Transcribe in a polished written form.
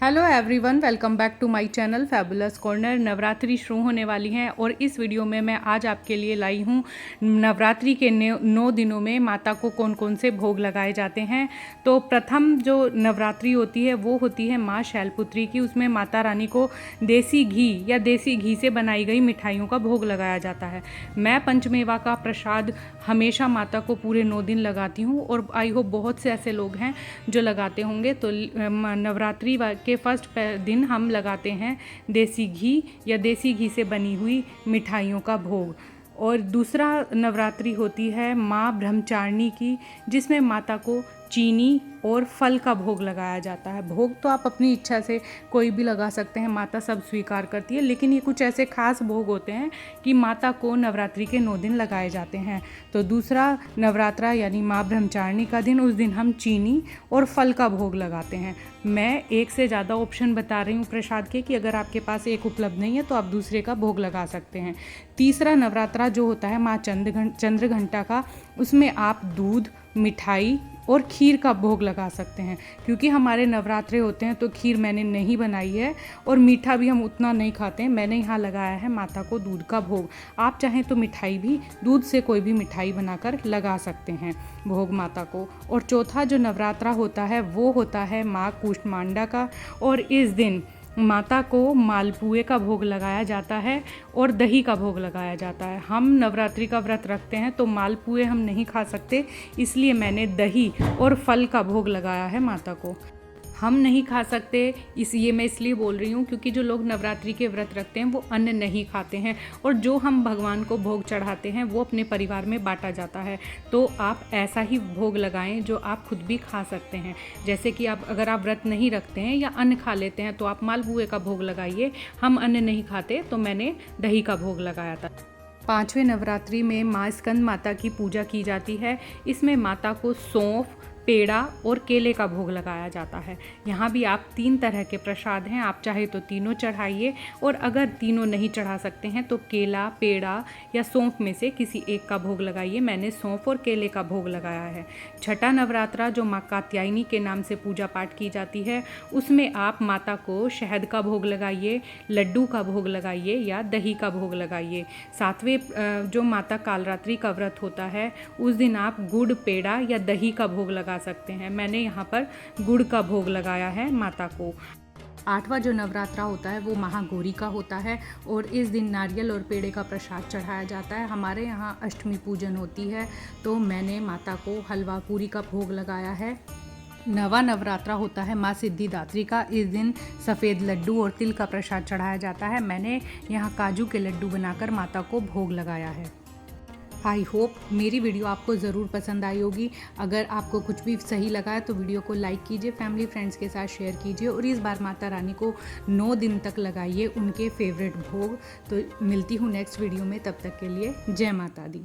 Hello everyone, welcome back to my channel Fabulous Corner. Navratri शुरू होने वाली हैं और इस वीडियो में मैं आज आपके लिए लाई हूँ नवरात्रि के 9 दिनों में माता को कौन कौन से भोग लगाए जाते हैं। तो प्रथम जो नवरात्रि होती है वो होती है माँ शैलपुत्री की। उसमें माता रानी को देसी घी या देसी घी से बनाई गई मिठाइयों का भोग लगाया जाता है। मैं पंचमेवा का प्रसाद हमेशा माता को पूरे 9 दिन लगाती हूँ और आई होप बहुत से ऐसे लोग हैं जो लगाते होंगे। तो नवरात्रि के फर्स्ट दिन हम लगाते हैं देसी घी या देसी घी से बनी हुई मिठाइयों का भोग। और दूसरा नवरात्रि होती है माँ ब्रह्मचारिणी की, जिसमें माता को चीनी और फल का भोग लगाया जाता है। भोग तो आप अपनी इच्छा से कोई भी लगा सकते हैं, माता सब स्वीकार करती है, लेकिन ये कुछ ऐसे खास भोग होते हैं कि माता को नवरात्रि के 9 दिन लगाए जाते हैं। तो दूसरा नवरात्रा यानी माँ ब्रह्मचारिणी का दिन, उस दिन हम चीनी और फल का भोग लगाते हैं। मैं एक से ज़्यादा ऑप्शन बता रही हूँ प्रसाद के, कि अगर आपके पास एक उपलब्ध नहीं है तो आप दूसरे का भोग लगा सकते हैं। तीसरा नवरात्रा जो होता है माँ चंद्रघंटा का, उसमें आप दूध, मिठाई और खीर का भोग लगा सकते हैं। क्योंकि हमारे नवरात्रे होते हैं तो खीर मैंने नहीं बनाई है और मीठा भी हम उतना नहीं खाते हैं। मैंने यहाँ लगाया है माता को दूध का भोग। आप चाहें तो मिठाई भी, दूध से कोई भी मिठाई बनाकर लगा सकते हैं भोग माता को। और चौथा जो नवरात्रा होता है वो होता है माँ कूष्मांडा का, और इस दिन माता को मालपुए का भोग लगाया जाता है और दही का भोग लगाया जाता है। हम नवरात्रि का व्रत रखते हैं तो मालपुए हम नहीं खा सकते, इसलिए मैंने दही और फल का भोग लगाया है माता को। हम नहीं खा सकते ये मैं इसलिए बोल रही हूँ क्योंकि जो लोग नवरात्रि के व्रत रखते हैं वो अन्न नहीं खाते हैं, और जो हम भगवान को भोग चढ़ाते हैं वो अपने परिवार में बांटा जाता है। तो आप ऐसा ही भोग लगाएं जो आप खुद भी खा सकते हैं। जैसे कि आप अगर आप व्रत नहीं रखते हैं या अन्न खा लेते हैं तो आप मालपुए का भोग लगाइए। हम अन्न नहीं खाते तो मैंने दही का भोग लगाया था। 5वें नवरात्रि में माँ स्कंद माता की पूजा की जाती है। इसमें माता को सौंफ, पेड़ा और केले का भोग लगाया जाता है। यहाँ भी आप 3 तरह के प्रसाद हैं, आप चाहे तो तीनों चढ़ाइए, और अगर तीनों नहीं चढ़ा सकते हैं तो केला, पेड़ा या सौंफ में से किसी एक का भोग लगाइए। मैंने सौंफ और केले का भोग लगाया है। छठा नवरात्रा जो माँ कात्यायनी के नाम से पूजा पाठ की जाती है, उसमें आप माता को शहद का भोग लगाइए, लड्डू का भोग लगाइए या दही का भोग लगाइए। 7वें जो माता कालरात्रि का व्रत होता है, उस दिन आप गुड़, पेड़ा या दही का भोग लगा सकते हैं। मैंने यहाँ पर गुड़ का भोग लगाया है माता को। 8वां जो नवरात्रा होता है वो महागौरी का होता है, और इस दिन नारियल और पेड़े का प्रसाद चढ़ाया जाता है। हमारे यहाँ अष्टमी पूजन होती है तो मैंने माता को हलवा पूरी का भोग लगाया है। 9वां नवरात्रा होता है माँ सिद्धिदात्री का। इस दिन सफ़ेद लड्डू और तिल का प्रसाद चढ़ाया जाता है। मैंने यहाँ काजू के लड्डू बनाकर माता को भोग लगाया है। आई होप मेरी वीडियो आपको ज़रूर पसंद आई होगी। अगर आपको कुछ भी सही लगा है तो वीडियो को लाइक कीजिए, फैमिली फ्रेंड्स के साथ शेयर कीजिए, और इस बार माता रानी को 9 दिन तक लगाइए उनके फेवरेट भोग। तो मिलती हूँ नेक्स्ट वीडियो में, तब तक के लिए जय माता दी।